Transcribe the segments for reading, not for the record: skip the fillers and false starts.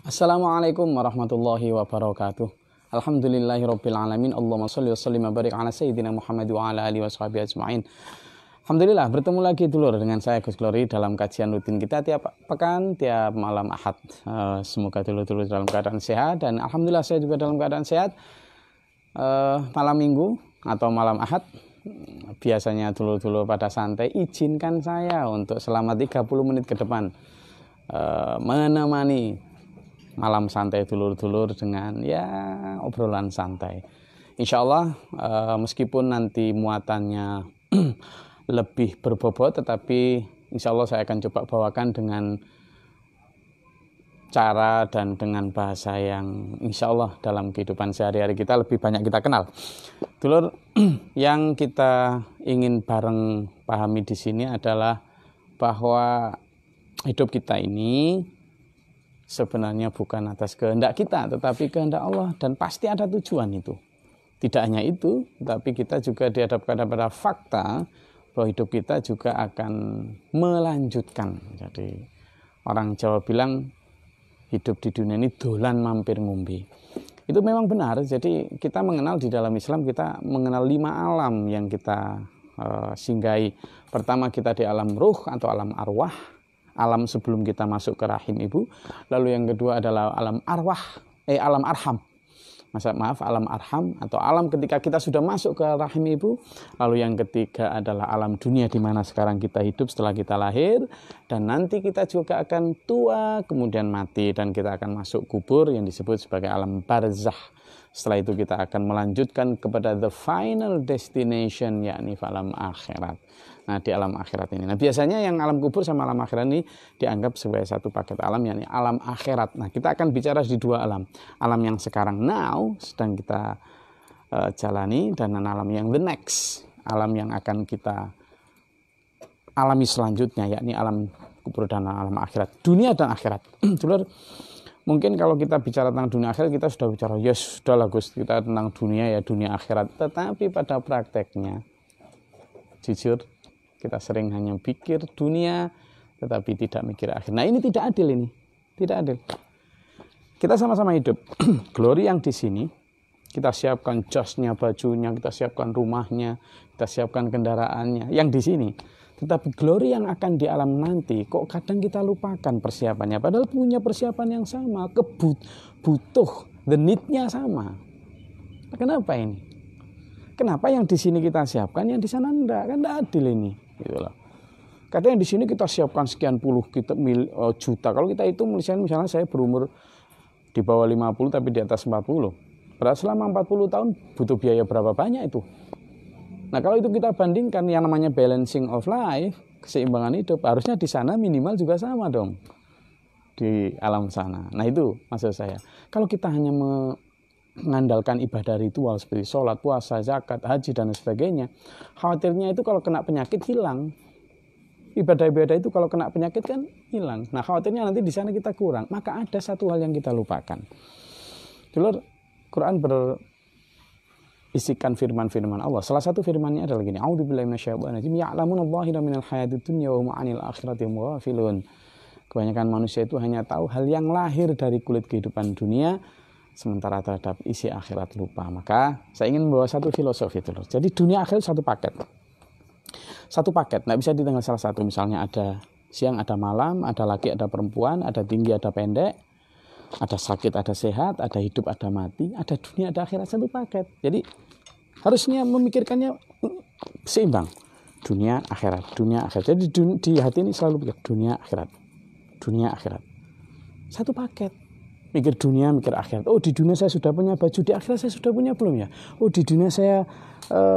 Assalamualaikum warahmatullahi wabarakatuh. Alhamdulillahirabbil alamin. Allahumma shalli wa sallim wa barik ala sayyidina Muhammad wa ala alihi washabihi ajmain. Alhamdulillah, bertemu lagi dulur dengan saya Gus Glory dalam kajian rutin kita tiap pekan, tiap malam Ahad. Semoga dulur-dulur dalam keadaan sehat, dan alhamdulillah saya juga dalam keadaan sehat. Malam Minggu atau malam Ahad, biasanya dulur-dulur pada santai, izinkan saya untuk selama 30 menit ke depan menemani malam santai dulur-dulur dengan obrolan santai. Insya Allah meskipun nanti muatannya lebih berbobot, tetapi insya Allah saya akan coba bawakan dengan cara dan dengan bahasa yang insya Allah dalam kehidupan sehari-hari kita lebih banyak kita kenal. Dulur, yang kita ingin bareng pahami di sini adalah bahwa hidup kita ini sebenarnya bukan atas kehendak kita, tetapi kehendak Allah, dan pasti ada tujuan itu. Tidak hanya itu, tetapi kita juga dihadapkan pada fakta bahwa hidup kita juga akan melanjutkan. Jadi orang Jawa bilang hidup di dunia ini dolan mampir ngombe. Itu memang benar. Jadi kita mengenal di dalam Islam, kita mengenal 5 alam yang kita singgahi. Pertama kita di alam ruh atau alam arwah, alam sebelum kita masuk ke rahim ibu. Lalu yang kedua adalah alam alam arham. Alam arham atau alam ketika kita sudah masuk ke rahim ibu. Lalu yang ketiga adalah alam dunia di mana sekarang kita hidup setelah kita lahir, dan nanti kita juga akan tua kemudian mati dan kita akan masuk kubur yang disebut sebagai alam barzakh. Setelah itu kita akan melanjutkan kepada the final destination, yakni alam akhirat. Nah, di alam akhirat ini. Nah, biasanya yang alam kubur sama alam akhirat ini dianggap sebagai satu paket alam, yakni alam akhirat. Nah, kita akan bicara di 2 alam. Alam yang sekarang now sedang kita jalani, dan alam yang the next, alam yang akan kita alami selanjutnya, yakni alam kubur dan alam akhirat. Dunia dan akhirat. Dulur, mungkin kalau kita bicara tentang dunia akhirat, kita sudah bicara, sudahlah Gus, kita tentang dunia ya dunia akhirat. Tetapi pada prakteknya, jujur, kita sering hanya pikir dunia, tetapi tidak mikir akhir. Nah, ini tidak adil ini. Tidak adil. Kita sama-sama hidup. Glory yang di sini, kita siapkan jasnya, bajunya, kita siapkan rumahnya, kita siapkan kendaraannya, yang di sini. Tetapi glory yang akan di alam nanti, kok kadang kita lupakan persiapannya. Padahal punya persiapan yang sama, butuh, the need-nya sama. Kenapa ini? Kenapa yang di sini kita siapkan, yang di sana enggak? Kan enggak adil ini. Gitu loh. Kadang yang di sini kita siapkan sekian puluh juta. Kalau kita itu misalnya saya berumur di bawah 50 tapi di atas 40. Berarti selama 40 tahun butuh biaya berapa banyak itu? Nah, kalau itu kita bandingkan yang namanya balancing of life, keseimbangan hidup, harusnya di sana minimal juga sama dong. Di alam sana. Nah, itu maksud saya. Kalau kita hanya mengandalkan ibadah ritual seperti sholat, puasa, zakat, haji, dan sebagainya, khawatirnya itu kalau kena penyakit hilang. Ibadah-ibadah itu kalau kena penyakit kan hilang. Nah, khawatirnya nanti di sana kita kurang. Maka ada satu hal yang kita lupakan. Dulur, Quran berisikan firman-firman Allah. Salah satu firmannya adalah gini, A'udzubillahi minasyaitonir rajim, ya'lamuna dhahira minal hayatid dunya wa hum 'anil akhirati hum ghafilun. Kebanyakan manusia itu hanya tahu hal yang lahir dari kulit kehidupan dunia, sementara terhadap isi akhirat lupa. Maka saya ingin membawa satu filosofi dulu. Jadi dunia akhirat satu paket. Satu paket, nggak bisa ditinggal salah satu. Misalnya ada siang, ada malam, ada laki, ada perempuan, ada tinggi, ada pendek, ada sakit, ada sehat, ada hidup, ada mati, ada dunia, ada akhirat, satu paket. Jadi harusnya memikirkannya seimbang. Dunia, akhirat, dunia, akhirat. Jadi di hati ini selalu pikir dunia, akhirat, dunia, akhirat. Satu paket. Mikir dunia, mikir akhirat. Oh, di dunia saya sudah punya baju, di akhirat saya sudah punya belum ya? Oh, di dunia saya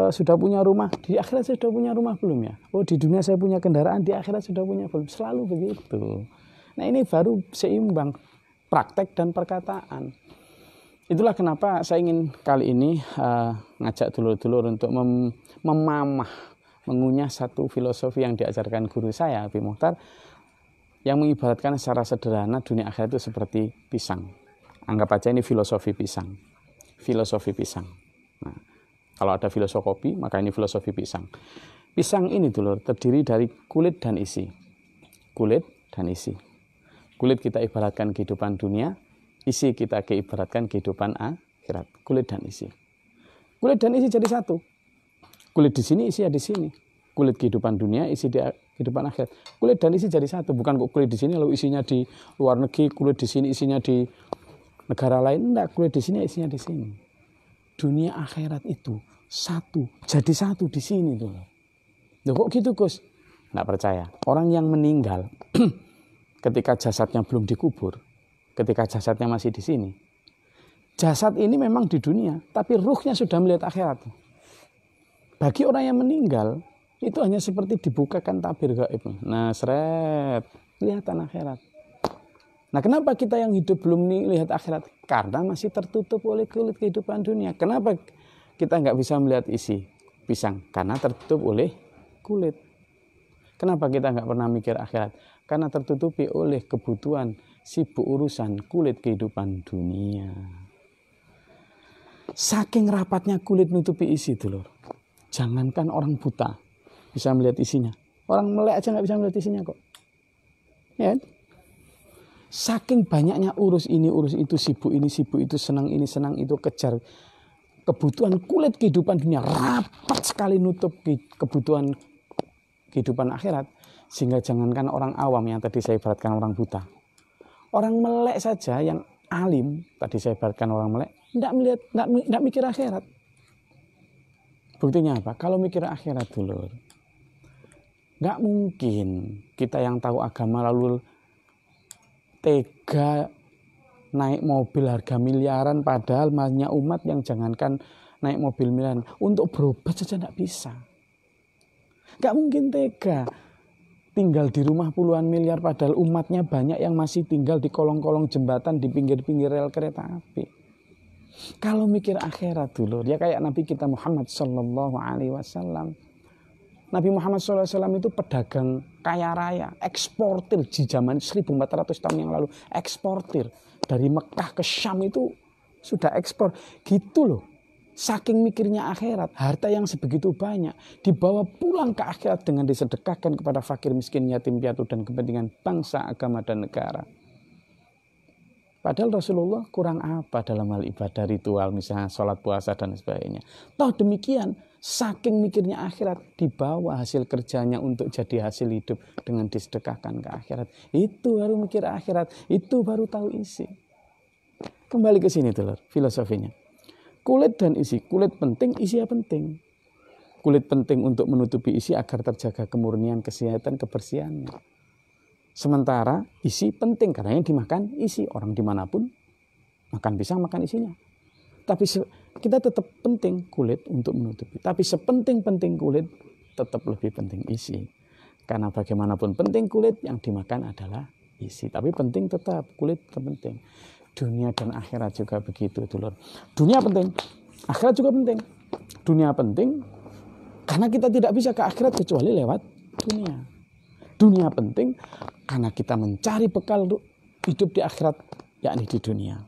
sudah punya rumah, di akhirat saya sudah punya rumah belum ya? Oh, di dunia saya punya kendaraan, di akhirat sudah punya belum? Selalu begitu. Nah, ini baru seimbang praktek dan perkataan. Itulah kenapa saya ingin kali ini ngajak dulur-dulur untuk memamah, mengunyah satu filosofi yang diajarkan guru saya, Abi Mukhtar, yang mengibaratkan secara sederhana dunia akhirat itu seperti pisang. Anggap aja ini filosofi pisang. Filosofi pisang. Nah, kalau ada filosofi kopi, maka ini filosofi pisang. Pisang ini dulur terdiri dari kulit dan isi. Kulit dan isi. Kulit kita ibaratkan kehidupan dunia, isi kita ibaratkan kehidupan akhirat, kulit dan isi. Kulit dan isi jadi satu. Kulit di sini, isi di sini. Kulit kehidupan dunia, isi di kehidupan akhirat. Kulit dan isi jadi satu. Bukan kok kulit di sini lalu isinya di luar negeri, kulit di sini isinya di negara lain. Enggak, kulit di sini isinya di sini. Dunia akhirat itu satu, jadi satu di sini tuh. Loh kok gitu Gus? Enggak percaya. Orang yang meninggal ketika jasadnya belum dikubur, ketika jasadnya masih di sini. Jasad ini memang di dunia, tapi ruhnya sudah melihat akhirat. Bagi orang yang meninggal, itu hanya seperti dibukakan tabir gaib. Nah, seret, kelihatan akhirat. Nah, kenapa kita yang hidup belum lihat akhirat? Karena masih tertutup oleh kulit kehidupan dunia. Kenapa kita nggak bisa melihat isi pisang? Karena tertutup oleh kulit. Kenapa kita nggak pernah mikir akhirat? Karena tertutupi oleh kebutuhan, sibuk urusan kulit kehidupan dunia. Saking rapatnya kulit nutupi isi dulur. Jangankan orang buta bisa melihat isinya. Orang melek aja nggak bisa melihat isinya kok. Ya. Saking banyaknya urus ini, urus itu, sibuk ini, sibuk itu, senang ini, senang itu, kejar kebutuhan kulit kehidupan dunia. Rapat sekali nutup kebutuhan kehidupan akhirat. Sehingga jangankan orang awam yang tadi saya ibaratkan orang buta. Orang melek saja yang alim, tadi saya ibaratkan orang melek, enggak mikir akhirat. Buktinya apa? Kalau mikir akhirat dulu, enggak mungkin kita yang tahu agama lalu tega naik mobil harga miliaran padahal banyak umat yang jangankan naik mobil miliaran untuk berobat saja enggak bisa. Enggak mungkin tega tinggal di rumah puluhan miliar padahal umatnya banyak yang masih tinggal di kolong-kolong jembatan, di pinggir-pinggir rel kereta api. Kalau mikir akhirat dulu, dia kayak Nabi kita Muhammad Sallallahu Alaihi Wasallam. Nabi Muhammad Sallallahu Alaihi Wasallam itu pedagang kaya raya, eksportir di zaman 1400 tahun yang lalu, eksportir dari Mekah ke Syam itu sudah ekspor, gitu loh. Saking mikirnya akhirat, harta yang sebegitu banyak dibawa pulang ke akhirat dengan disedekahkan kepada fakir, miskin, yatim piatu dan kepentingan bangsa, agama dan negara. Padahal Rasulullah kurang apa dalam hal ibadah ritual, misalnya sholat puasa dan sebagainya. Toh demikian, saking mikirnya akhirat, dibawa hasil kerjanya untuk jadi hasil hidup dengan disedekahkan ke akhirat. Itu baru mikir akhirat, itu baru tahu isi. Kembali ke sini dulu filosofinya. Kulit dan isi, kulit penting, isi ya penting. Kulit penting untuk menutupi isi agar terjaga kemurnian, kesehatan, kebersihannya. Sementara isi penting karena yang dimakan isi. Orang dimanapun makan pisang, makan isinya. Tapi kita tetap penting kulit untuk menutupi. Tapi sepenting-penting kulit tetap lebih penting isi. Karena bagaimanapun penting kulit, yang dimakan adalah isi. Tapi penting tetap, kulit tetap penting. Dunia dan akhirat juga begitu, dulur. Dunia penting, akhirat juga penting. Dunia penting karena kita tidak bisa ke akhirat kecuali lewat dunia. Dunia penting karena kita mencari bekal hidup di akhirat, yakni di dunia.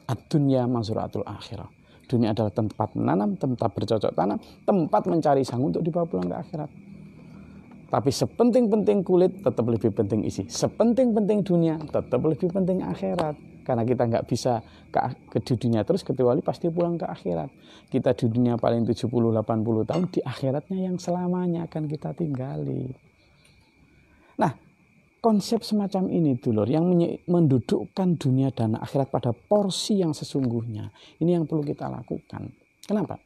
Ad-dunya mazra'atul akhirah. Dunia adalah tempat menanam, tempat bercocok tanam, tempat mencari sang untuk dibawa pulang ke akhirat. Tapi sepenting-penting kulit tetap lebih penting isi. Sepenting-penting dunia tetap lebih penting akhirat. Karena kita nggak bisa ke dunia terus kecuali pasti pulang ke akhirat. Kita di dunia paling 70-80 tahun, di akhiratnya yang selamanya akan kita tinggali. Nah, konsep semacam ini dulur yang mendudukkan dunia dan akhirat pada porsi yang sesungguhnya. Ini yang perlu kita lakukan. Kenapa?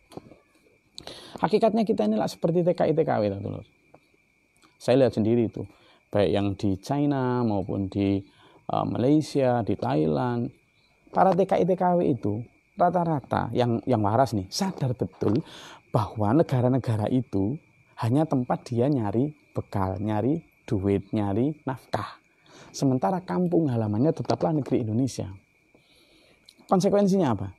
Hakikatnya kita inilah seperti TKI-TKW dulur. Saya lihat sendiri itu, baik yang di China maupun di Malaysia, di Thailand, para TKI-TKW itu rata-rata yang waras nih sadar betul bahwa negara-negara itu hanya tempat dia nyari bekal, nyari duit, nyari nafkah. Sementara kampung halamannya tetaplah negeri Indonesia. Konsekuensinya apa?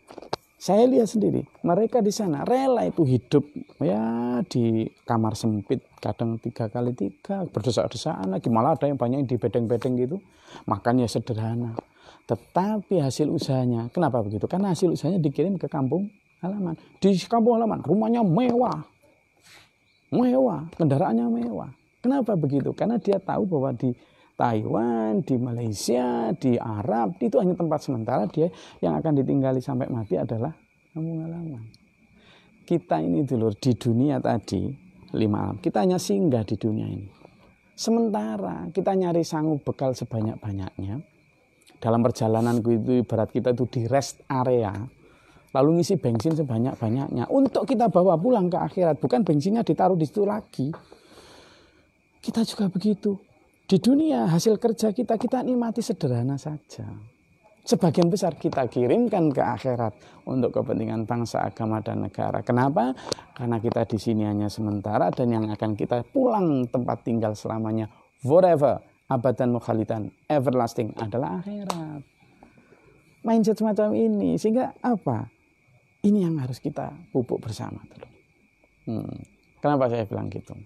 Saya lihat sendiri, mereka di sana rela itu hidup ya di kamar sempit, kadang 3x3, berdesak-desaan lagi, malah ada yang banyak yang di bedeng-bedeng gitu, makannya sederhana. Tetapi hasil usahanya, kenapa begitu? Karena hasil usahanya dikirim ke kampung halaman. Di kampung halaman rumahnya mewah, kendaraannya mewah. Kenapa begitu? Karena dia tahu bahwa di Taiwan, di Malaysia, di Arab, itu hanya tempat sementara. Dia yang akan ditinggali sampai mati adalah kampung halaman. Kita ini dulur di dunia tadi 5 alam, kita hanya singgah di dunia ini. Sementara kita nyari sangu bekal sebanyak-banyaknya. Dalam perjalananku itu ibarat kita itu di rest area, lalu ngisi bensin sebanyak-banyaknya untuk kita bawa pulang ke akhirat. Bukan bensinnya ditaruh di situ lagi. Kita juga begitu. Di dunia hasil kerja kita nikmati sederhana saja. Sebagian besar kita kirimkan ke akhirat untuk kepentingan bangsa, agama, dan negara. Kenapa? Karena kita di sini hanya sementara dan yang akan kita pulang tempat tinggal selamanya forever, abadan mukhalidan, everlasting adalah akhirat. Mindset semacam ini sehingga apa? Ini yang harus kita pupuk bersama. Kenapa saya bilang gitu?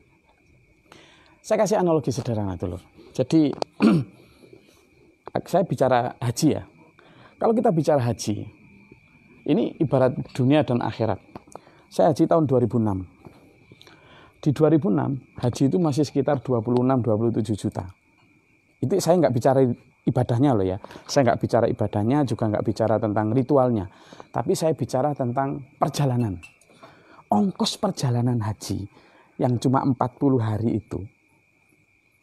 Saya kasih analogi sederhana dulu. Jadi saya bicara haji ya. Kalau kita bicara haji, ini ibarat dunia dan akhirat. Saya haji tahun 2006. Di 2006 haji itu masih sekitar 26-27 juta. Itu saya nggak bicara ibadahnya loh ya. Saya nggak bicara ibadahnya, juga nggak bicara tentang ritualnya. Tapi saya bicara tentang perjalanan. Ongkos perjalanan haji yang cuma 40 hari itu.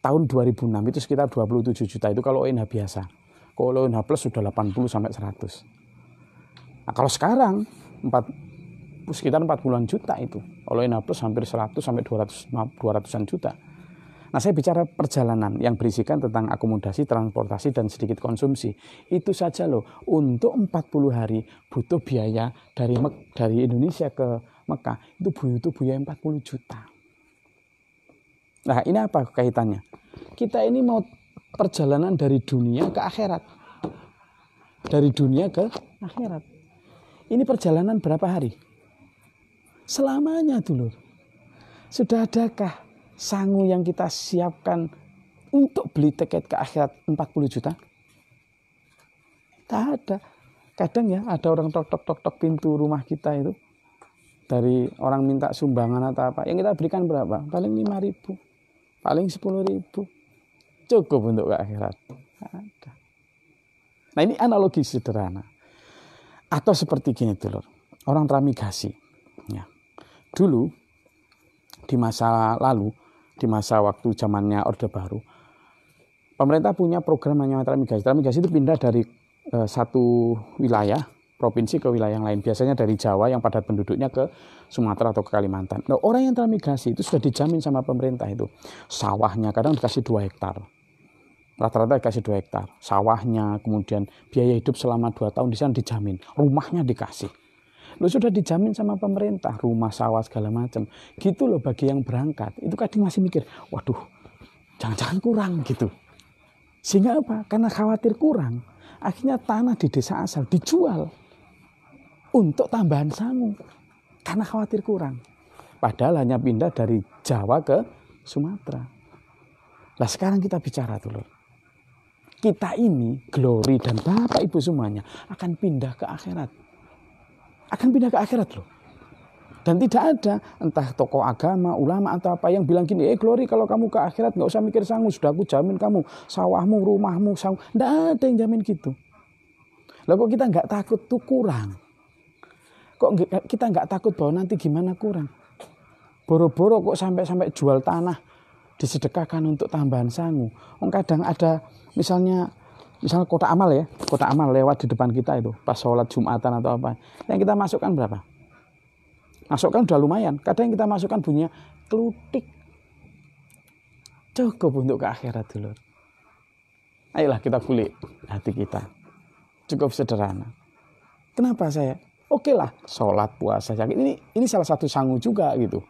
Tahun 2006 itu sekitar 27 juta itu kalau ONH biasa. Kalau ONH plus sudah 80 sampai 100. Nah, kalau sekarang sekitar 40-an juta itu. Kalau ONH plus hampir 100 sampai 200-an juta. Nah, saya bicara perjalanan yang berisikan tentang akomodasi, transportasi, dan sedikit konsumsi. Itu saja loh, untuk 40 hari butuh biaya dari Indonesia ke Mekah, itu butuh biaya 40 juta. Nah, ini apa kaitannya? Kita ini mau perjalanan dari dunia ke akhirat. Dari dunia ke akhirat. Ini perjalanan berapa hari? Selamanya dulu. Sudah adakah sangu yang kita siapkan untuk beli tiket ke akhirat 40 juta? Tak ada. Kadang ya ada orang tok pintu rumah kita itu. Dari orang minta sumbangan atau apa. Yang kita berikan berapa? Paling 5.000. Paling 10.000. Cukup untuk ke akhirat. Ada. Nah, ini analogi sederhana. Atau seperti gini dulu. Orang transmigrasi. Ya. Dulu di masa lalu, di masa waktu zamannya Orde Baru, pemerintah punya program namanya transmigrasi. Transmigrasi itu pindah dari satu wilayah provinsi ke wilayah yang lain. Biasanya dari Jawa yang padat penduduknya ke Sumatera atau ke Kalimantan. Nah, orang yang transmigrasi itu sudah dijamin sama pemerintah itu. Sawahnya kadang dikasih 2 hektar. Rata-rata dikasih 2 hektar. Sawahnya, kemudian biaya hidup selama 2 tahun di sana dijamin. Rumahnya dikasih. Lo sudah dijamin sama pemerintah, rumah, sawah, segala macam. Gitu loh bagi yang berangkat. Itu kadang masih mikir, waduh, jangan-jangan kurang gitu. Sehingga apa? Karena khawatir kurang. Akhirnya tanah di desa asal dijual untuk tambahan sangu. Karena khawatir kurang. Padahal hanya pindah dari Jawa ke Sumatera. Nah, sekarang kita bicara dulu. Kita ini, Glory dan Bapak Ibu semuanya akan pindah ke akhirat. Akan pindah ke akhirat loh. Dan tidak ada entah tokoh agama, ulama atau apa yang bilang gini, Glory kalau kamu ke akhirat gak usah mikir sangu, sudah aku jamin kamu, sawahmu, rumahmu, sangu. Tidak ada yang jamin gitu. Lah kok kita gak takut tuh kurang? Kok kita gak takut bahwa nanti gimana kurang? Boro-boro kok sampai jual tanah disedekahkan untuk tambahan sangu. Kadang ada misalnya kotak amal ya, kotak amal lewat di depan kita itu pas sholat Jumatan atau apa. Yang kita masukkan berapa? Masukkan udah lumayan. Kadang yang kita masukkan bunyinya klutik. Cukup untuk ke akhirat dulu. Ayolah kita kulik hati kita. Cukup sederhana. Kenapa saya? Oke lah, sholat, puasa, sakit. Ini salah satu sangu juga gitu.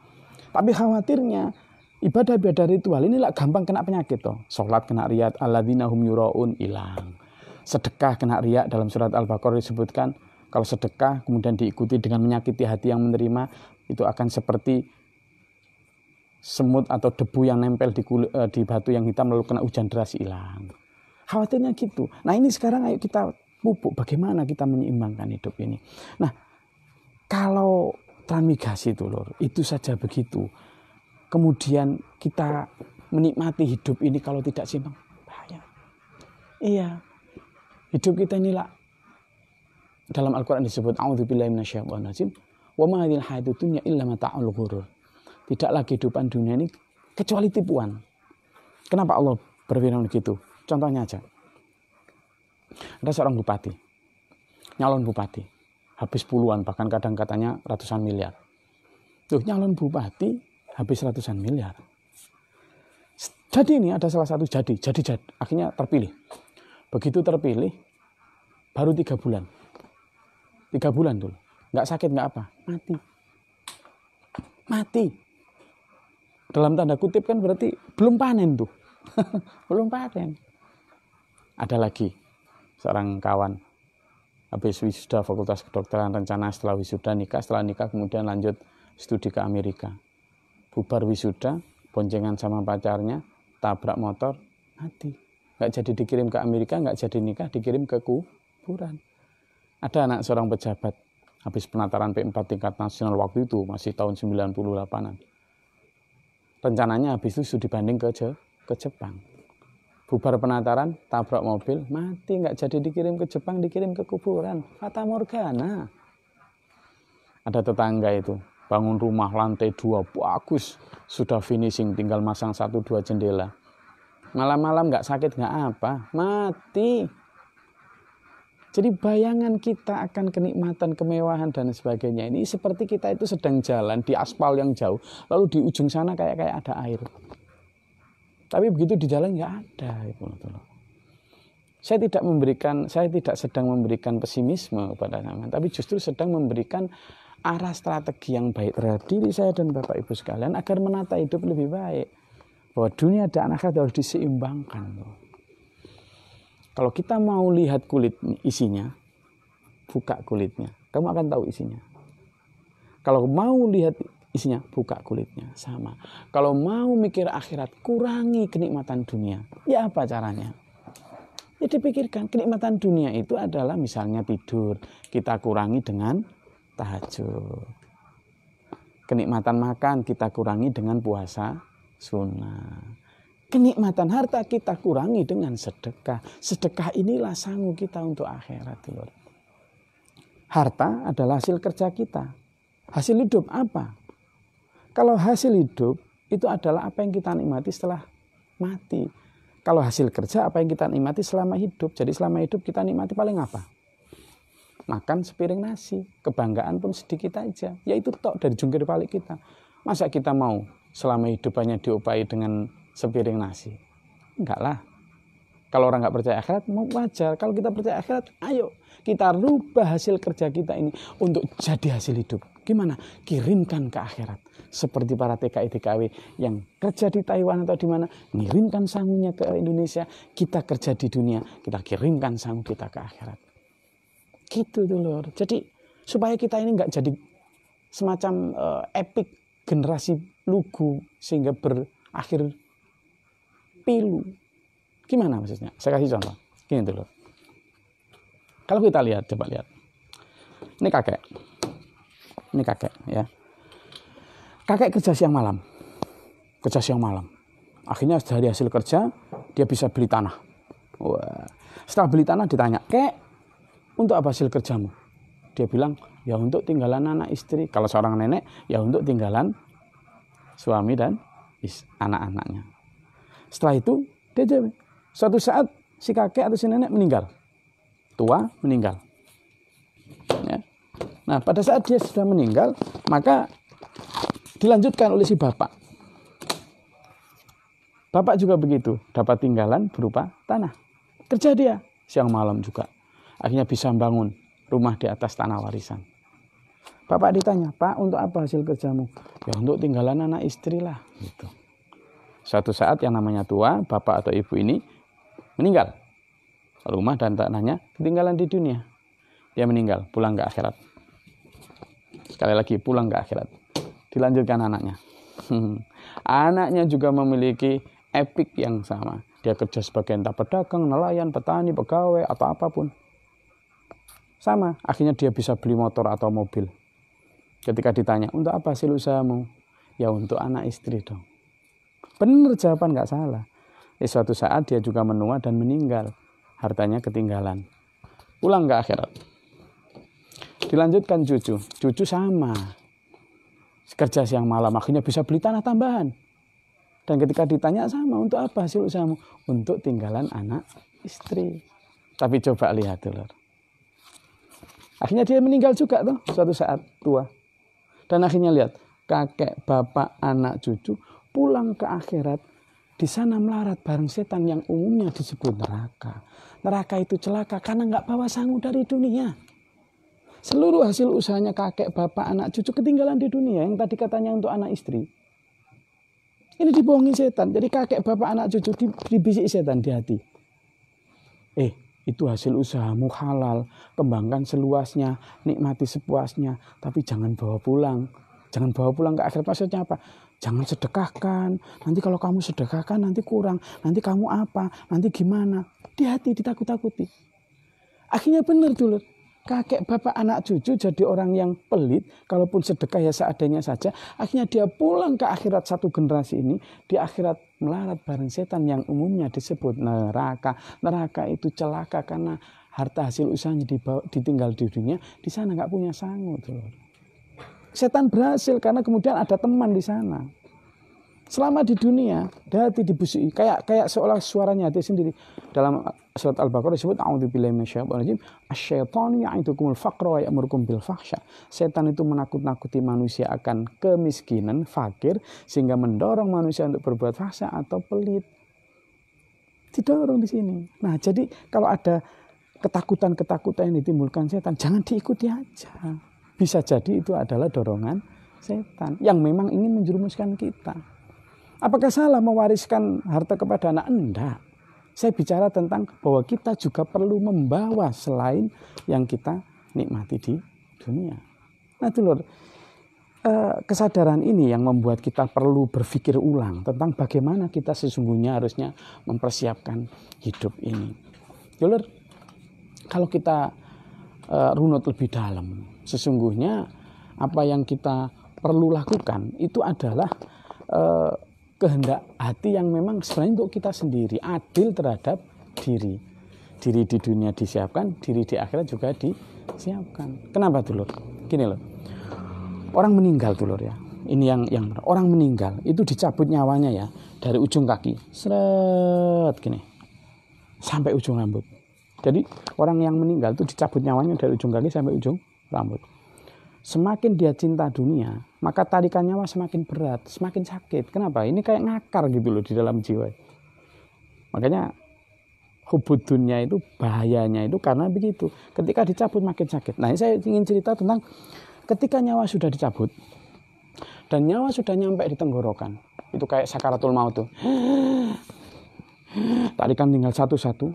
Tapi khawatirnya ibadah-ibadah ritual ini lah gampang kena penyakit toh. Sholat kena riya, alladzina hum yuraun, hilang. Sedekah kena riya, dalam surat Al-Baqarah disebutkan kalau sedekah kemudian diikuti dengan menyakiti hati yang menerima, itu akan seperti semut atau debu yang nempel di batu yang hitam lalu kena hujan deras, hilang. Khawatirnya gitu. Nah, ini sekarang ayo kita pupuk bagaimana kita menyeimbangkan hidup ini. Nah, kalau transmigrasi dulur, itu saja begitu. Kemudian kita menikmati hidup ini kalau tidak seimbang, bahaya. Iya. Hidup kita inilah dalam Al-Qur'an disebut a'udzubillahi minasyaitonir rajim. Wa ma hadhil hayatud dunya illa mata'ul ghurur. Tidaklah kehidupan dunia ini kecuali tipuan. Kenapa Allah berfirman begitu? Contohnya aja. Ada seorang bupati. Nyalon bupati. Habis puluhan, bahkan kadang katanya ratusan miliar. Tuh, nyalon bupati habis ratusan miliar. Jadi ini ada salah satu jadi akhirnya terpilih. Begitu terpilih, baru 3 bulan. 3 bulan dulu. Nggak sakit, nggak apa. Mati. Dalam tanda kutip kan berarti belum panen tuh. Belum panen. Ada lagi seorang kawan. Habis wisuda Fakultas Kedokteran, rencana setelah wisuda nikah. Setelah nikah kemudian lanjut studi ke Amerika. Bubar wisuda, boncengan sama pacarnya, tabrak motor, mati. Nggak jadi dikirim ke Amerika, nggak jadi nikah, dikirim ke kuburan. Ada anak seorang pejabat, habis penataran P4 tingkat nasional waktu itu, masih tahun 98-an. Rencananya habis itu studi banding ke Jepang. Bubar penataran, tabrak mobil, mati, nggak jadi dikirim ke Jepang, dikirim ke kuburan. Fata Morgana. Ada tetangga itu, bangun rumah lantai 2, bagus, sudah finishing, tinggal masang 1-2 jendela. Malam-malam nggak sakit, nggak apa, mati. Jadi bayangan kita akan kenikmatan, kemewahan dan sebagainya ini seperti kita itu sedang jalan di aspal yang jauh, lalu di ujung sana kayak ada air. Tapi begitu di jalan nggak ada. Saya tidak sedang memberikan pesimisme kepada teman, tapi justru sedang memberikan arah strategi yang baik terhadap diri saya dan Bapak Ibu sekalian agar menata hidup lebih baik. Bahwa dunia dan akhirat harus diseimbangkan. Kalau kita mau lihat kulit isinya, buka kulitnya. Kamu akan tahu isinya. Kalau mau lihat isinya, buka kulitnya. Sama. Kalau mau mikir akhirat, kurangi kenikmatan dunia. Ya apa caranya? Ya dipikirkan. Kenikmatan dunia itu adalah misalnya tidur. Kita kurangi dengan tahajud. Kenikmatan makan kita kurangi dengan puasa sunnah. Kenikmatan harta kita kurangi dengan sedekah. Sedekah inilah sanggup kita untuk akhirat. Harta adalah hasil kerja kita. Hasil hidup apa? Kalau hasil hidup itu adalah apa yang kita nikmati setelah mati. Kalau hasil kerja apa yang kita nikmati selama hidup. Jadi selama hidup kita nikmati paling apa? Makan sepiring nasi. Kebanggaan pun sedikit aja. Yaitu tok dari jungkir balik kita. Masa kita mau selama hidup hanya diupahi dengan sepiring nasi? Enggak lah. Kalau orang nggak percaya akhirat, mau wajar. Kalau kita percaya akhirat, ayo kita rubah hasil kerja kita ini untuk jadi hasil hidup. Gimana? Kirimkan ke akhirat. Seperti para TKI-TKW yang kerja di Taiwan atau di mana, ngirimkan sangunya ke Indonesia. Kita kerja di dunia, kita kirimkan sangu kita ke akhirat. Gitu dulu. Jadi supaya kita ini nggak jadi semacam epic generasi lugu sehingga berakhir pilu. Gimana maksudnya? Saya kasih contoh. Gini dulu. Kalau kita lihat, coba lihat. Ini kakek ya. Kakek kerja siang malam. Akhirnya dari hasil kerja dia bisa beli tanah. Wah. Setelah beli tanah ditanya, "Kek, untuk apa hasil kerjamu?" Dia bilang, "Ya untuk tinggalan anak istri." Kalau seorang nenek, ya untuk tinggalan suami dan anak-anaknya. Setelah itu dia jawab, suatu saat si kakek atau si nenek meninggal. Tua meninggal. Ya. Nah pada saat dia sudah meninggal, maka dilanjutkan oleh si bapak. Bapak juga begitu, dapat tinggalan berupa tanah. Kerja dia siang malam juga. Akhirnya bisa bangun rumah di atas tanah warisan. Bapak ditanya, "Pak, untuk apa hasil kerjamu?" "Ya untuk tinggalan anak istri lah." Gitu. Suatu saat yang namanya tua, bapak atau ibu ini meninggal. Rumah dan tanahnya ketinggalan di dunia. Dia meninggal, pulang ke akhirat. Sekali lagi, pulang ke akhirat. Dilanjutkan anaknya. Anaknya juga memiliki epic yang sama. Dia kerja sebagai entah pedagang, nelayan, petani, pegawai, atau apapun. Sama, akhirnya dia bisa beli motor atau mobil. Ketika ditanya, "Untuk apa hasil usahamu?" "Ya untuk anak istri dong." Benar jawaban, nggak salah. Suatu saat dia juga menua dan meninggal. hartanya ketinggalan. Pulang ke akhirat. Dilanjutkan cucu sama. Kerja siang malam, akhirnya bisa beli tanah tambahan. Dan ketika ditanya sama, untuk apa hasil usahamu? Untuk tinggalan anak istri. Tapi coba lihat dulu. Akhirnya dia meninggal juga tuh suatu saat tua. Dan akhirnya lihat, kakek, bapak, anak, cucu pulang ke akhirat. Di sana melarat bareng setan yang umumnya disebut neraka. Neraka itu celaka karena nggak bawa sangu dari dunia. Seluruh hasil usahanya kakek, bapak, anak, cucu ketinggalan di dunia. Yang tadi katanya untuk anak istri. Ini dibohongi setan. Jadi kakek, bapak, anak, cucu dibisik setan di hati. Itu hasil usahamu halal. Kembangkan seluasnya. Nikmati sepuasnya. Tapi jangan bawa pulang. Jangan bawa pulang ke akhirat. Maksudnya apa? Jangan sedekahkan. Nanti kalau kamu sedekahkan nanti kurang. Nanti kamu apa? Nanti gimana? Di hati ditakut-takuti. Akhirnya benar dulu. Kakek, bapak, anak, cucu jadi orang yang pelit. Kalaupun sedekah ya seadanya saja. Akhirnya dia pulang ke akhirat satu generasi ini. Di akhirat melarat bareng setan yang umumnya disebut neraka. Neraka itu celaka karena harta hasil usahanya ditinggal di dunia. Di sana nggak punya sangu. Setan berhasil karena kemudian ada teman di sana. Selama di dunia, hati dibusui kayak seolah suaranya hati sendiri. Dalam surat Al-Baqarah disebut a'udzubillahi minasyaitonir rajim, asy-syaitanu ya'idukumul faqra wa ya'murukum bil fahsya. Setan itu menakut-nakuti manusia akan kemiskinan, fakir, sehingga mendorong manusia untuk berbuat fahsya atau pelit. Didorong di sini. Nah, jadi kalau ada ketakutan-ketakutan yang ditimbulkan setan, jangan diikuti aja. Bisa jadi itu adalah dorongan setan yang memang ingin menjerumuskan kita. Apakah salah mewariskan harta kepada anak? Enggak. Saya bicara tentang bahwa kita juga perlu membawa selain yang kita nikmati di dunia. Nah, dulur, kesadaran ini yang membuat kita perlu berpikir ulang tentang bagaimana kita sesungguhnya harusnya mempersiapkan hidup ini. Dulur, kalau kita runut lebih dalam, sesungguhnya apa yang kita perlu lakukan itu adalah kehendak hati yang memang sebenarnya untuk kita sendiri, adil terhadap diri. Diri di dunia disiapkan, diri di akhirat juga disiapkan. Kenapa dulur? Gini loh, orang meninggal dulur ya. Ini yang orang meninggal itu dicabut nyawanya ya dari ujung kaki, seret gini sampai ujung rambut. Jadi orang yang meninggal itu dicabut nyawanya dari ujung kaki sampai ujung rambut. Semakin dia cinta dunia, maka tarikan nyawa semakin berat, semakin sakit. Kenapa? Ini kayak ngakar gitu loh di dalam jiwa. Makanya hubud dunia itu bahayanya itu karena begitu. Ketika dicabut makin sakit. Nah, ini saya ingin cerita tentang ketika nyawa sudah dicabut dan nyawa sudah nyampe di tenggorokan. Itu kayak sakaratul maut tuh. Tarikan tinggal satu-satu.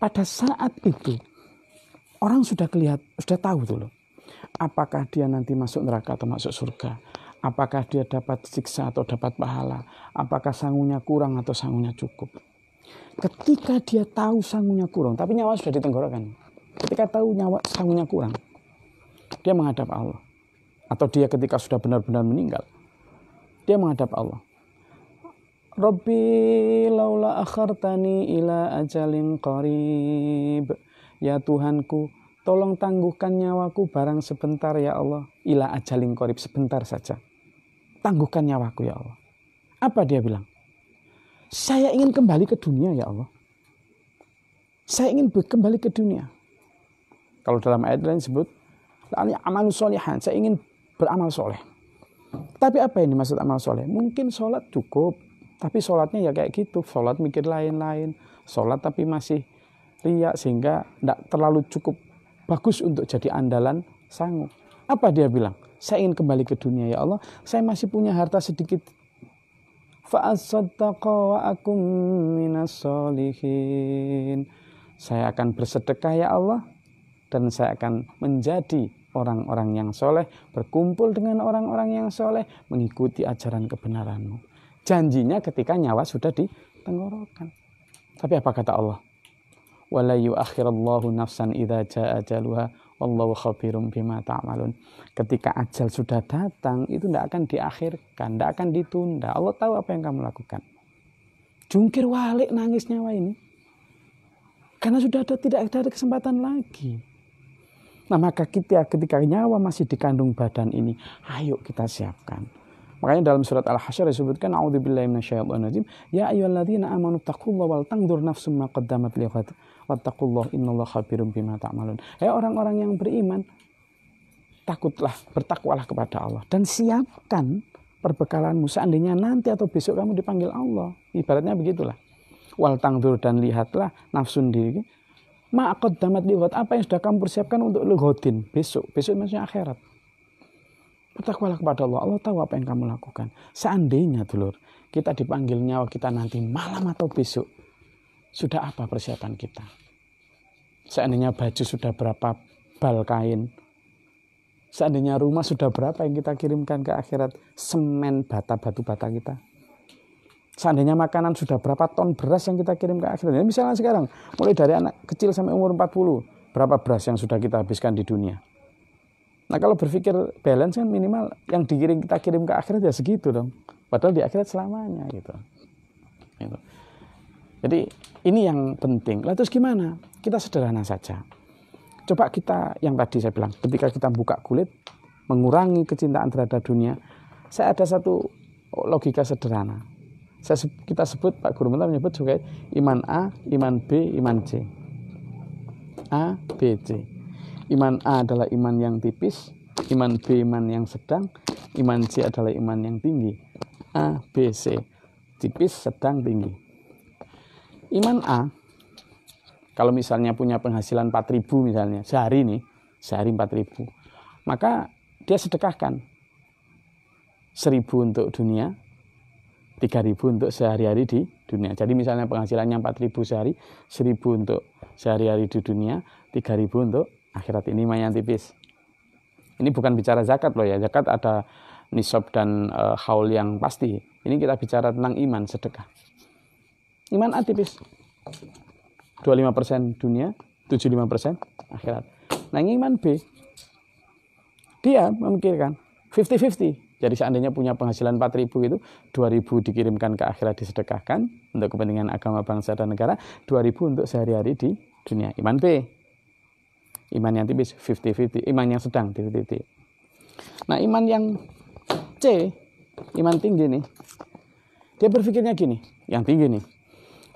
Pada saat itu orang sudah tahu tuh loh. Apakah dia nanti masuk neraka atau masuk surga? Apakah dia dapat siksa atau dapat pahala? Apakah sangunya kurang atau sangunya cukup? Ketika dia tahu sangunya kurang, tapi nyawa sudah di tenggorokan. Ketika tahu sangunya kurang, dia menghadap Allah. Atau dia ketika sudah benar-benar meninggal, dia menghadap Allah. Rabbi laula akhartani ila ajalin qarib. Ya Tuhanku, tolong tangguhkan nyawaku barang sebentar ya Allah. Ila ajalin qarib, sebentar saja. Tangguhkan nyawaku ya Allah. Apa dia bilang? Saya ingin kembali ke dunia ya Allah. Saya ingin kembali ke dunia. Kalau dalam ayat lain disebut amalu sholihan, saya ingin beramal soleh. Tapi apa ini maksud amal soleh? Mungkin sholat cukup, tapi sholatnya ya kayak gitu. Sholat mikir lain-lain. Sholat tapi masih riya sehingga tidak terlalu cukup bagus untuk jadi andalan sangu. Apa dia bilang? Saya ingin kembali ke dunia ya Allah. Saya masih punya harta sedikit. Fa'asaddaqa wa akum minas sholihin. Saya akan bersedekah ya Allah. Dan saya akan menjadi orang-orang yang soleh. Berkumpul dengan orang-orang yang soleh. Mengikuti ajaran kebenaranmu. Janjinya ketika nyawa sudah di tenggorokan. Tapi apa kata Allah? Wala yu'akhirallahu nafsan idza jaa ajaluha wallahu khabirum bima ta'malun. Ketika ajal sudah datang, itu tidak akan diakhirkan, tidak akan ditunda. Allah tahu apa yang kamu lakukan. Jungkir walik nangis nyawa ini. Karena sudah tidak ada kesempatan lagi. Nah, maka kita ketika nyawa masih dikandung badan ini, ayo kita siapkan. Makanya dalam surat Al-Hasyr disebutkan a'udzubillahi minasyaitonirrajim, ya ayyuhalladzina amanu taqullaha wal tanzur nafsum ma qaddamat lighad wattaqullaha innallaha khabirum bima ta'malun. Hai orang-orang yang beriman, bertakwalah kepada Allah dan siapkan perbekalanmu seandainya nanti atau besok kamu dipanggil Allah. Ibaratnya begitulah. Wal tangdur, dan lihatlah nafsun diri ma'aqad damat lihat, apa yang sudah kamu persiapkan untuk lihatin besok maksudnya akhirat. Bertakwalah kepada Allah, Allah tahu apa yang kamu lakukan. Seandainya dulur kita dipanggil nyawa kita nanti malam atau besok, sudah apa persiapan kita? Seandainya baju sudah berapa bal kain, seandainya rumah sudah berapa yang kita kirimkan ke akhirat, semen batu bata kita. Seandainya makanan sudah berapa ton beras yang kita kirim ke akhirat. Ya, misalnya sekarang, mulai dari anak kecil sampai umur 40, berapa beras yang sudah kita habiskan di dunia. Nah, kalau berpikir balance kan minimal yang kita kirim ke akhirat ya segitu dong. Padahal di akhirat selamanya gitu. Jadi ini yang penting. Lalu terus gimana? Kita sederhana saja. Coba kita yang tadi saya bilang, ketika kita buka kulit, mengurangi kecintaan terhadap dunia, saya ada satu logika sederhana. Kita sebut, Pak Guru Mentor menyebut sebagai iman A, iman B, iman C. A, B, C. Iman A adalah iman yang tipis, iman B iman yang sedang, iman C adalah iman yang tinggi. A, B, C. Tipis, sedang, tinggi. Iman A, kalau misalnya punya penghasilan 4.000 misalnya, sehari 4.000. Maka dia sedekahkan 1.000 untuk dunia, 3.000 untuk sehari-hari di dunia. Jadi misalnya penghasilannya 4.000 sehari, 1.000 untuk sehari-hari di dunia, 3.000 untuk akhirat. Ini iman yang tipis. Ini bukan bicara zakat loh ya. Zakat ada nisab dan haul yang pasti. Ini kita bicara tentang iman, sedekah. Iman A tipis. 25% dunia, 75% akhirat. Nah, iman B, dia memikirkan 50-50. Jadi seandainya punya penghasilan 4.000 itu, 2.000 dikirimkan ke akhirat disedekahkan untuk kepentingan agama, bangsa, dan negara, 2.000 untuk sehari-hari di dunia. Iman B. Iman yang tipis 50-50, iman yang sedang 50-50. Nah, iman yang C, iman tinggi nih. Dia berpikirnya gini, yang tinggi nih.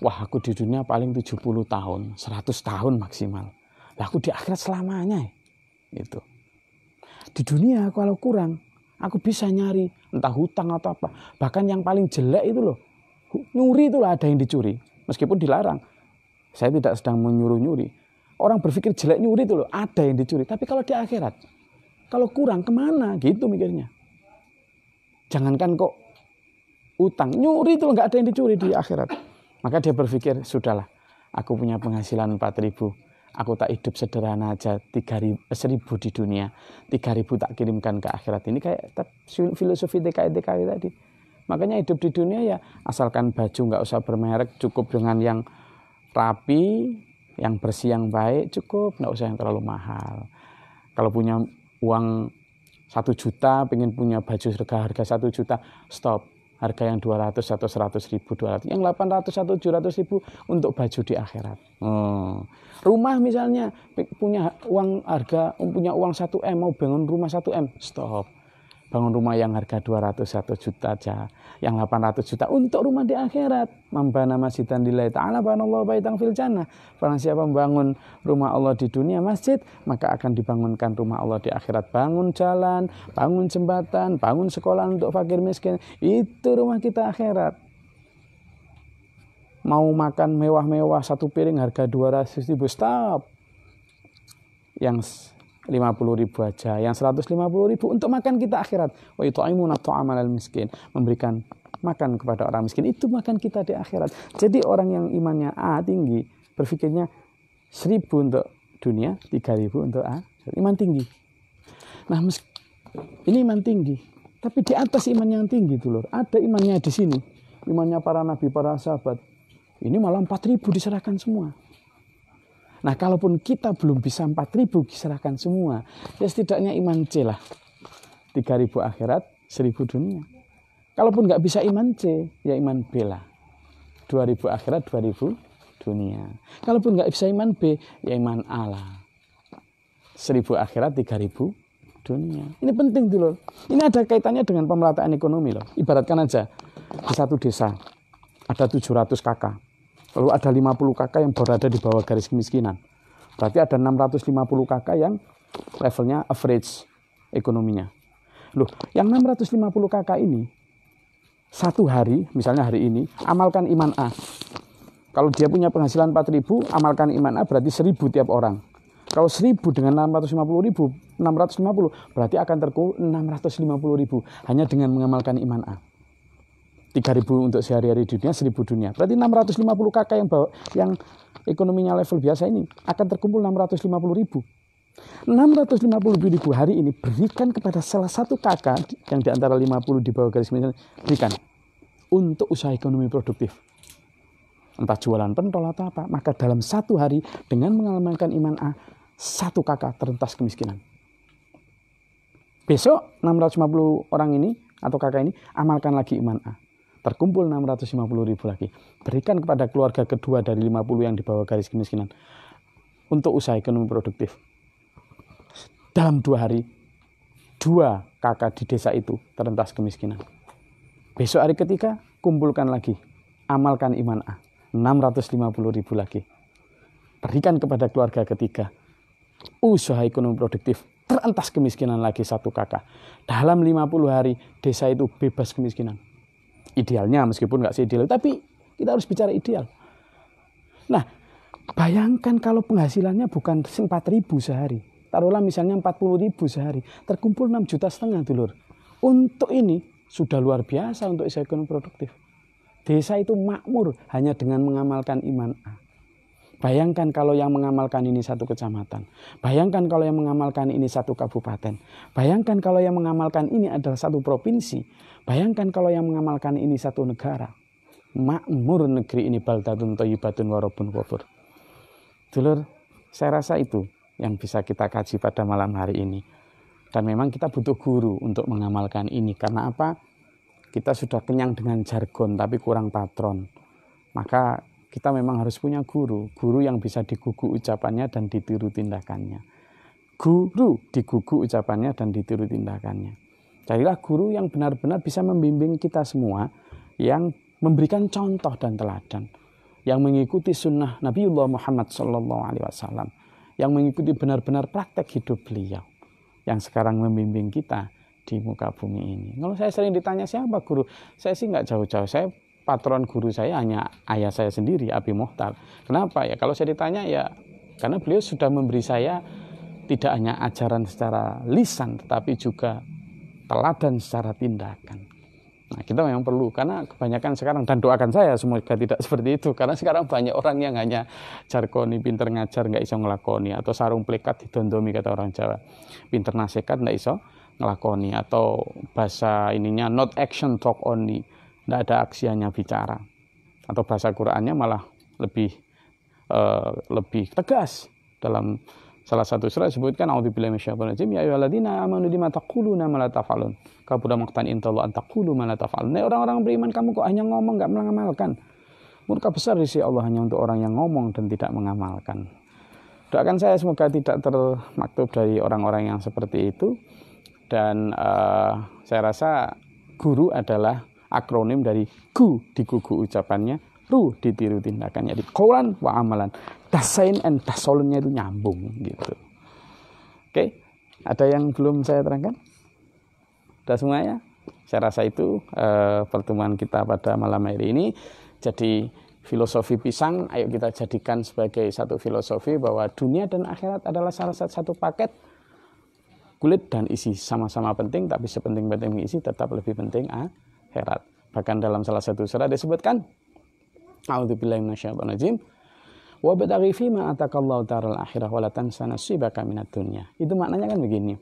Wah, aku di dunia paling 70 tahun, 100 tahun maksimal. Lah aku di akhirat selamanya. Gitu. Di dunia kalau kurang, aku bisa nyari entah hutang atau apa. Bahkan yang paling jelek itu loh, nyuri itulah ada yang dicuri. Meskipun dilarang. Saya tidak sedang menyuruh-nyuri. Orang berpikir jelek nyuri itu loh, ada yang dicuri. Tapi kalau di akhirat, kalau kurang kemana? Gitu mikirnya. Jangankan kok utang, nyuri itu nggak ada yang dicuri di akhirat. Maka dia berpikir, sudahlah, aku punya penghasilan 4.000. Aku tak hidup sederhana aja, 1.000 di dunia, 3.000 tak kirimkan ke akhirat. Ini kayak filosofi TKI tadi. Makanya hidup di dunia ya asalkan baju nggak usah bermerek, cukup dengan yang rapi, yang bersih, yang baik, cukup, nggak usah yang terlalu mahal. Kalau punya uang 1 juta, pengen punya baju harga 1 juta, stop. Harga yang 200 atau 100.000, 200. Yang 800 atau 700.000 untuk baju di akhirat. Rumah misalnya, punya uang 1M, mau bangun rumah 1M, stop. Bangun rumah yang harga 200, 1 juta aja. Yang 800 juta untuk rumah di akhirat. Mambana masjidan lillahi ta'ala banallahu baitan fil jannah. Barang siapa membangun rumah Allah di dunia masjid, maka akan dibangunkan rumah Allah di akhirat. Bangun jalan, bangun jembatan, bangun sekolah untuk fakir miskin. Itu rumah kita akhirat. Mau makan mewah-mewah 1 piring harga 200.000, stop. Yang 50.000 aja, yang 150.000 untuk makan kita akhirat. Wa yut'imuna ta'amal al-miskin, memberikan makan kepada orang miskin, itu makan kita di akhirat. Jadi orang yang imannya A tinggi, berpikirnya 1.000 untuk dunia, 3.000 untuk A, iman tinggi. Nah, ini iman tinggi. Tapi di atas iman yang tinggi itu loh, ada imannya di sini. Imannya para nabi, para sahabat. Ini malah 4.000 diserahkan semua. Nah, kalaupun kita belum bisa 4.000 diserahkan semua, ya setidaknya iman C lah. 3.000 akhirat, 1.000 dunia. Kalaupun nggak bisa iman C, ya iman B lah. 2.000 akhirat, 2.000 dunia. Kalaupun nggak bisa iman B, ya iman A lah. 1000 akhirat, 3000 dunia. Ini penting tuh loh. Ini ada kaitannya dengan pemerataan ekonomi loh. Ibaratkan aja di satu desa ada 700 kakak. Lalu ada 50 kakak yang berada di bawah garis kemiskinan. Berarti ada 650 kakak yang levelnya average ekonominya. Loh, yang 650 kakak ini satu hari, misalnya hari ini, amalkan iman A. Kalau dia punya penghasilan 4.000, amalkan iman A berarti 1.000 tiap orang. Kalau 1.000 dengan 650.000, 650, berarti akan terkumpul 650.000 hanya dengan mengamalkan iman A. 3.000 untuk sehari-hari di dunia, 1.000 dunia. Berarti 650 kakak yang ekonominya level biasa ini akan terkumpul 650.000. 650.000 hari ini berikan kepada salah satu kakak yang di antara 50 di bawah garis kemiskinan, berikan untuk usaha ekonomi produktif. Entah jualan pentol atau apa, maka dalam satu hari dengan mengamalkan iman A, satu kakak terentas kemiskinan. Besok 650 orang ini atau kakak ini amalkan lagi iman A. Terkumpul 650.000 lagi. Berikan kepada keluarga kedua dari 50 yang di bawah garis kemiskinan untuk usaha ekonomi produktif. Dalam 2 hari, 2 kakak di desa itu terentas kemiskinan. Besok hari ketiga, kumpulkan lagi. Amalkan iman A. 650.000 lagi. Berikan kepada keluarga ketiga. Usaha ekonomi produktif. Terentas kemiskinan lagi 1 kakak. Dalam 50 hari, desa itu bebas kemiskinan. Idealnya, meskipun nggak seideal, tapi kita harus bicara ideal. Nah, bayangkan kalau penghasilannya bukan 4.000 sehari. Taruhlah misalnya 40.000 sehari. Terkumpul 6,5 juta dulur. Untuk ini sudah luar biasa untuk usaha ekonomi produktif. Desa itu makmur hanya dengan mengamalkan iman A. Bayangkan kalau yang mengamalkan ini 1 kecamatan. Bayangkan kalau yang mengamalkan ini 1 kabupaten. Bayangkan kalau yang mengamalkan ini adalah 1 provinsi. Bayangkan kalau yang mengamalkan ini 1 negara. Makmur negeri ini baldatun thayyibatun wa rabbun ghafur. Dulur, saya rasa itu yang bisa kita kaji pada malam hari ini. Dan memang kita butuh guru untuk mengamalkan ini. Karena apa? Kita sudah kenyang dengan jargon tapi kurang patron. Maka kita memang harus punya guru. Guru yang bisa digugu ucapannya dan ditiru tindakannya. Guru digugu ucapannya dan ditiru tindakannya. Carilah guru yang benar-benar bisa membimbing kita semua. Yang memberikan contoh dan teladan. Yang mengikuti sunnah Nabiullah Muhammad SAW. Yang mengikuti benar-benar praktek hidup beliau yang sekarang membimbing kita di muka bumi ini. Kalau saya sering ditanya siapa guru, saya sih nggak jauh-jauh. Saya patron guru saya hanya ayah saya sendiri, Abi Muhtar. Kenapa ya? Kalau saya ditanya ya karena beliau sudah memberi saya tidak hanya ajaran secara lisan, tetapi juga teladan secara tindakan. Nah, kita memang perlu, karena kebanyakan sekarang, dan doakan saya semoga tidak seperti itu, karena sekarang banyak orang yang hanya jargoni, pinter ngajar, nggak iso ngelakoni, atau sarung plekat didondomi kata orang Jawa, pinter nasehat nggak iso ngelakoni, atau bahasa ininya not action talk only, nggak ada aksi hanya bicara, atau bahasa Qur'annya malah lebih tegas. Dalam salah satu surat disebutkan a'udzubillahi minasyaitonir rajim ya ayyuhalladzina amanu lima taquluna ma la taf'alun kabura maqtan indallahi an taqulu ma la taf'alun. Orang-orang beriman, kamu kok hanya ngomong enggak mengamalkan. Murka besar di sisi Allah hanya untuk orang yang ngomong dan tidak mengamalkan. Doakan saya semoga tidak termaktub dari orang-orang yang seperti itu. Dan saya rasa guru adalah akronim dari gu digugu ucapannya, ru ditiru tindakannya, di Quran wa amalan. Dasain and dasolunnya itu nyambung gitu. Oke, ada yang belum saya terangkan? Sudah semuanya? Saya rasa itu pertemuan kita pada malam hari ini. Jadi filosofi pisang, ayo kita jadikan sebagai satu filosofi bahwa dunia dan akhirat adalah salah satu paket. Kulit dan isi sama-sama penting, tapi sepenting-penting isi tetap lebih penting akhirat. Bahkan dalam salah satu surat disebutkan, a'udzubillahi minasyaitonir rajim. Wa bataghi fima atakallahu taral akhirah wa la tansa nasibaka minad dunya. Itu maknanya kan begini.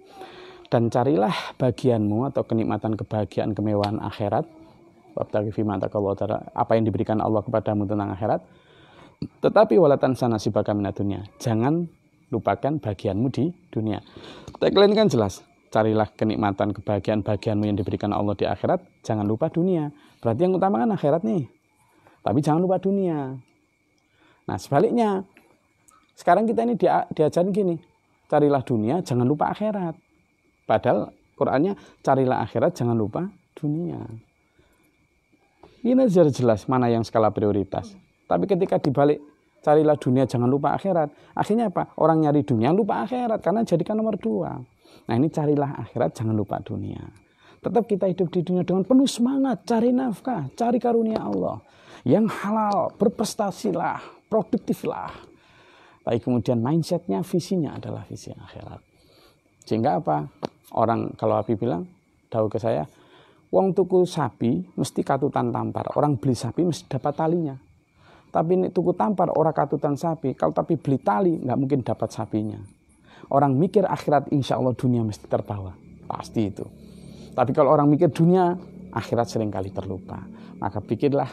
Dan carilah bagianmu atau kenikmatan, kebahagiaan, kemewahan akhirat. Wa bataghi fima atakallahu taral, apa yang diberikan Allah kepadamu tentang akhirat. Tetapi wa la tansa nasibaka minad dunya. Jangan lupakan bagianmu di dunia. Tagline kan jelas. Carilah kenikmatan, kebahagiaan, bagianmu yang diberikan Allah di akhirat. Jangan lupa dunia. Berarti yang utama kan akhirat nih. Tapi jangan lupa dunia. Nah sebaliknya, sekarang kita ini diajarin gini, carilah dunia, jangan lupa akhirat. Padahal Qur'annya carilah akhirat, jangan lupa dunia. Ini jelas mana yang skala prioritas. Tapi ketika dibalik carilah dunia, jangan lupa akhirat, akhirnya apa? Orang nyari dunia lupa akhirat karena jadikan nomor 2. Nah ini carilah akhirat, jangan lupa dunia. Tetap kita hidup di dunia dengan penuh semangat, cari nafkah, cari karunia Allah yang halal, berprestasilah, produktiflah. Tapi kemudian mindsetnya, visinya adalah visi akhirat. Sehingga apa? Orang kalau Habib bilang, tahu ke saya, wong tuku sapi mesti katutan tampar, orang beli sapi mesti dapat talinya. Tapi ini tuku tampar, orang katutan sapi, kalau tapi beli tali nggak mungkin dapat sapinya. Orang mikir akhirat, insya Allah dunia mesti terbawa, pasti itu. Tapi kalau orang mikir dunia, akhirat seringkali terlupa. Maka pikirlah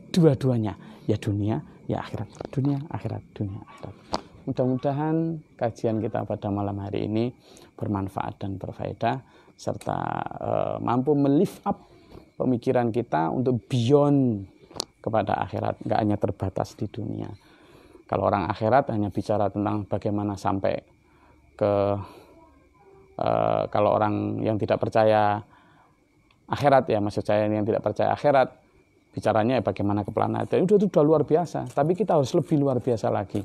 dua-duanya, ya dunia, ya akhirat, dunia, akhirat, dunia, akhirat. Mudah-mudahan kajian kita pada malam hari ini bermanfaat dan berfaedah, serta mampu melift up pemikiran kita untuk beyond kepada akhirat, nggak hanya terbatas di dunia. Kalau orang akhirat hanya bicara tentang bagaimana sampai ke kalau orang yang tidak percaya akhirat, ya maksud saya yang tidak percaya akhirat, bicaranya ya bagaimana ke planet itu sudah luar biasa. Tapi kita harus lebih luar biasa lagi.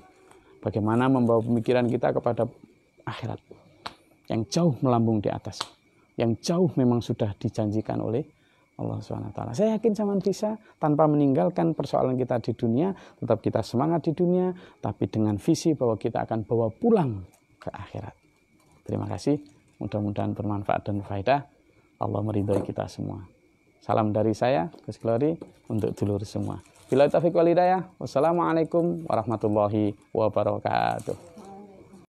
Bagaimana membawa pemikiran kita kepada akhirat yang jauh melambung di atas, yang jauh memang sudah dijanjikan oleh Allah SWT. Saya yakin sama bisa, tanpa meninggalkan persoalan kita di dunia, tetap kita semangat di dunia, tapi dengan visi bahwa kita akan bawa pulang ke akhirat. Terima kasih, mudah-mudahan bermanfaat dan faedah. Allah meridhai kita semua. Salam dari saya, Gus Glory, untuk dulur semua. Billahi taufiq wal hidayah. Wassalamualaikum warahmatullahi wabarakatuh.